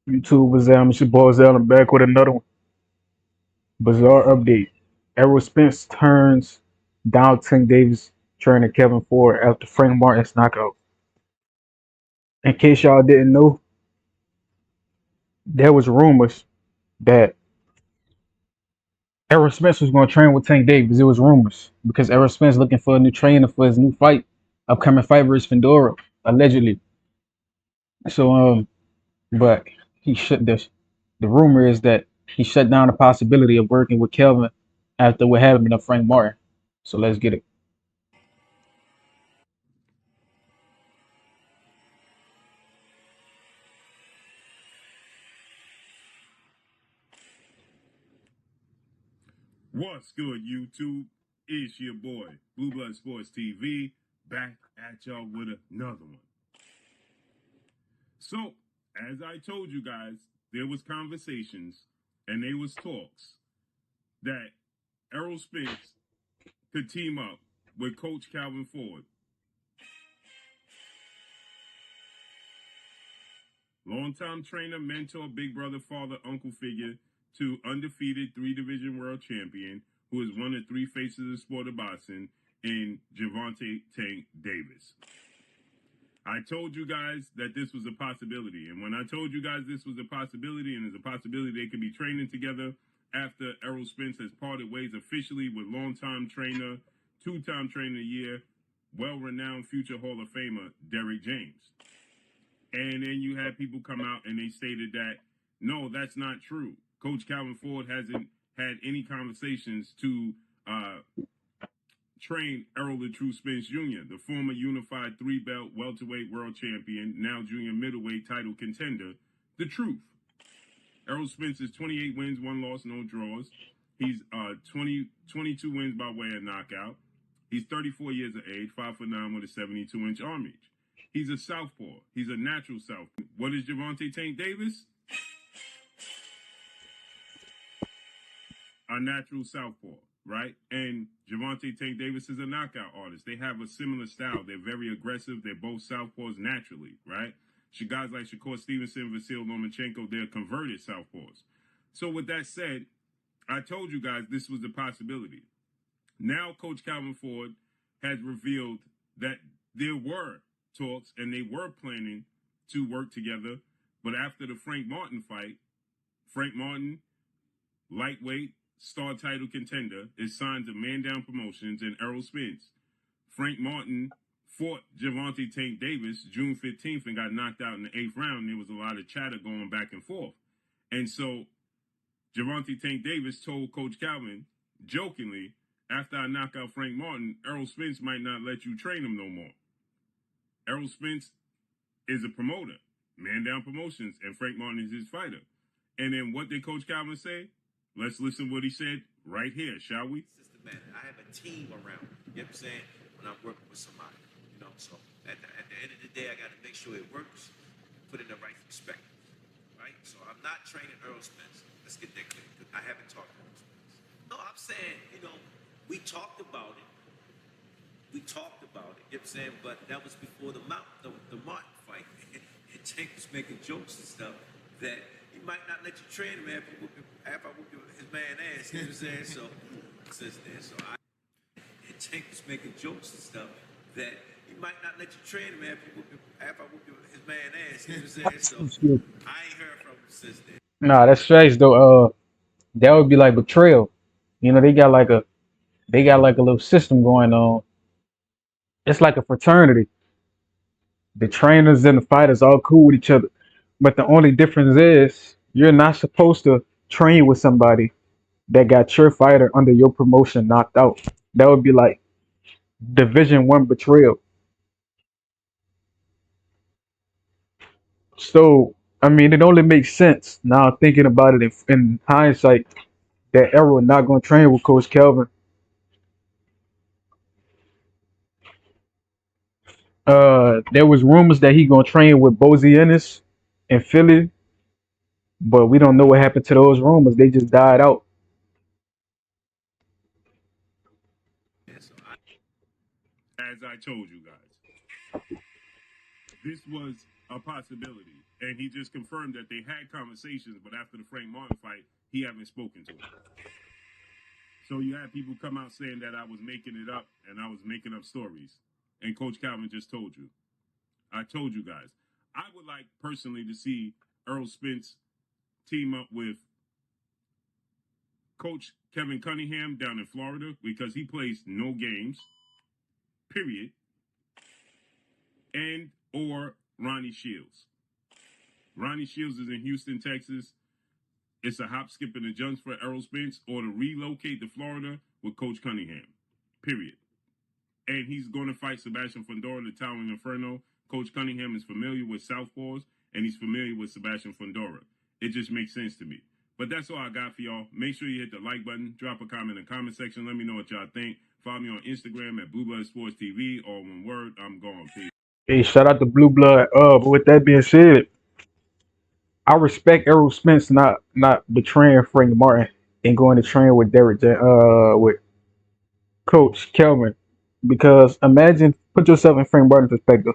YouTube was it's your boy Zell. I'm back with another one. Bizarre update. Errol Spence turns down Tank Davis trainer Kevin Ford after Frank Martin's knockout. In case y'all didn't know, there was rumors that Errol Spence was going to train with Tank Davis. It was rumors because Errol Spence looking for a new trainer for his new fight, upcoming fight versus Fedora, allegedly. So but he shut this. The rumor is that he shut down the possibility of working with Kelvin after what happened to Frank Martin. So let's get it. What's good, YouTube? It's your boy, Blue Blood Sports TV, back at y'all with another one. So, as I told you guys, there was conversations and there was talks that Errol Spence could team up with Coach Calvin Ford. Longtime trainer, mentor, big brother, father, uncle figure to undefeated three-division world champion who is one of three faces of the sport of boxing in Gervontay Tank Davis. I told you guys that this was a possibility. And when I told you guys this was a possibility and there's a possibility they could be training together after Errol Spence has parted ways officially with longtime trainer, two-time trainer of the year, well-renowned future Hall of Famer, Derrick James. And then you had people come out and they stated that, no, that's not true. Coach Calvin Ford hasn't had any conversations to train Errol the True Spence Jr., the former unified three-belt welterweight world champion, now junior middleweight title contender. The truth. Errol Spence is 28 wins, 1 loss, no draws. He's 22 wins by way of knockout. He's 34 years of age, 5'9" with a 72-inch arm reach. He's a southpaw. He's a natural southpaw. What is Gervontay Tank Davis? A natural southpaw, right? And Gervontay Tank Davis is a knockout artist. They have a similar style. They're very aggressive. They're both southpaws naturally, right? Guys like Shakur Stevenson, Vasil Lomachenko, they're converted southpaws. So with that said, I told you guys this was a possibility. Now Coach Calvin Ford has revealed that there were talks and they were planning to work together. But after the Frank Martin fight, Frank Martin, lightweight, star title contender, is signed to Man Down Promotions and Errol Spence. Frank Martin fought Gervontay Tank Davis June 15th and got knocked out in the 8th round. There was a lot of chatter going back and forth. And so Gervontay Tank Davis told Coach Calvin, jokingly, after I knock out Frank Martin, Errol Spence might not let you train him no more. Errol Spence is a promoter, Man Down Promotions, and Frank Martin is his fighter. And then what did Coach Calvin say? Let's listen to what he said right here, shall we? Systematic. I have a team around me. You know what I'm saying? When I'm working with somebody, so at the end of the day, I got to make sure it works, put it in the right perspective, right? So I'm not training Errol Spence. Let's get that clear. I haven't talked to Errol Spence. No, I'm saying, we talked about it. We talked about it. You know what I'm saying? But that was before the Martin fight. And Tank was making jokes and stuff that he might not let you train him after I whoop his man ass. You know what I'm saying? So since then, and Tank was making jokes and stuff that he might not let you train him after I whoop his man ass. You know what I'm saying? So I ain't heard from him since then. Nah, that's strange though. That would be like betrayal. They got like a little system going on. It's like a fraternity. The trainers and the fighters all cool with each other. But the only difference is you're not supposed to train with somebody that got your fighter under your promotion knocked out. That would be like Division 1 betrayal. So I mean, it only makes sense now thinking about it in hindsight that Errol not going to train with Coach Kelvin. There was rumors that he going to train with Bozy Ennis in Philly, but we don't know what happened to those rumors. They just died out. So As I told you guys, this was a possibility. And he just confirmed that they had conversations, but after the Frank Martin fight, he haven't spoken to him. So you had people come out saying that I was making it up and I was making up stories. And Coach Calvin just told you. I told you guys. I would like personally to see Errol Spence team up with Coach Kevin Cunningham down in Florida because he plays no games, period, and or Ronnie Shields. Ronnie Shields is in Houston, Texas. It's a hop, skip, and a jump for Errol Spence or to relocate to Florida with Coach Cunningham, period. And he's going to fight Sebastian Fundora, the Towering Inferno. Coach Cunningham is familiar with Southpaws, and he's familiar with Sebastian Fundora. It just makes sense to me. But that's all I got for y'all. Make sure you hit the like button, drop a comment in the comment section. Let me know what y'all think. Follow me on Instagram at Blue Blood Sports TV. All one word. I'm gone. Peace. Hey, shout out to Blue Blood. But with that being said, I respect Errol Spence not betraying Frank Martin and going to train with with Coach Kelvin, because imagine, put yourself in Frank Martin's perspective.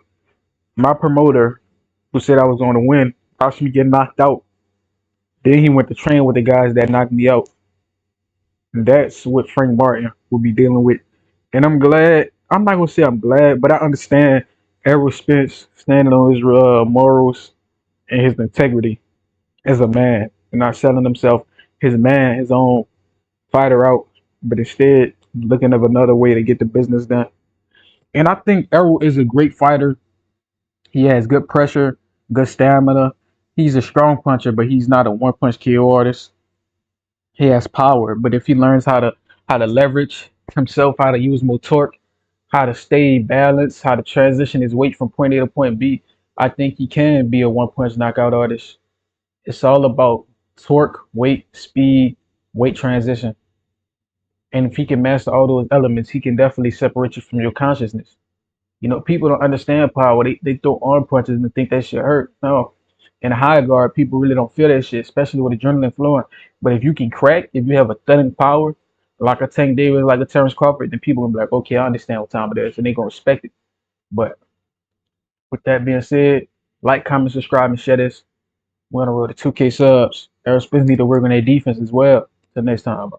My promoter, who said I was going to win, watched me get knocked out. Then he went to train with the guys that knocked me out. And that's what Frank Martin will be dealing with. And I'm glad. I'm not gonna say I'm glad, but I understand Errol Spence standing on his morals and his integrity as a man, and not selling himself, his man, his own fighter out, but instead looking of another way to get the business done. And I think Errol is a great fighter. He has good pressure, good stamina. He's a strong puncher, but he's not a one punch KO artist. He has power, but if he learns how to leverage himself, how to use more torque, how to stay balanced, how to transition his weight from point A to point B, I think he can be a one punch knockout artist. It's all about torque, weight, speed, weight transition. And if he can master all those elements, he can definitely separate you from your consciousness. People don't understand power. They throw arm punches and think that shit hurt. No. In a high guard, people really don't feel that shit, especially with adrenaline flowing. But if you can crack, if you have a thudding power, like a Tank Davis, like a Terrence Crawford, then people will be like, okay, I understand what time it is, and they're gonna respect it. But with that being said, like, comment, subscribe, and share this. We're on the road to 2K subs. Errol Spence need to work on their defense as well. Till next time.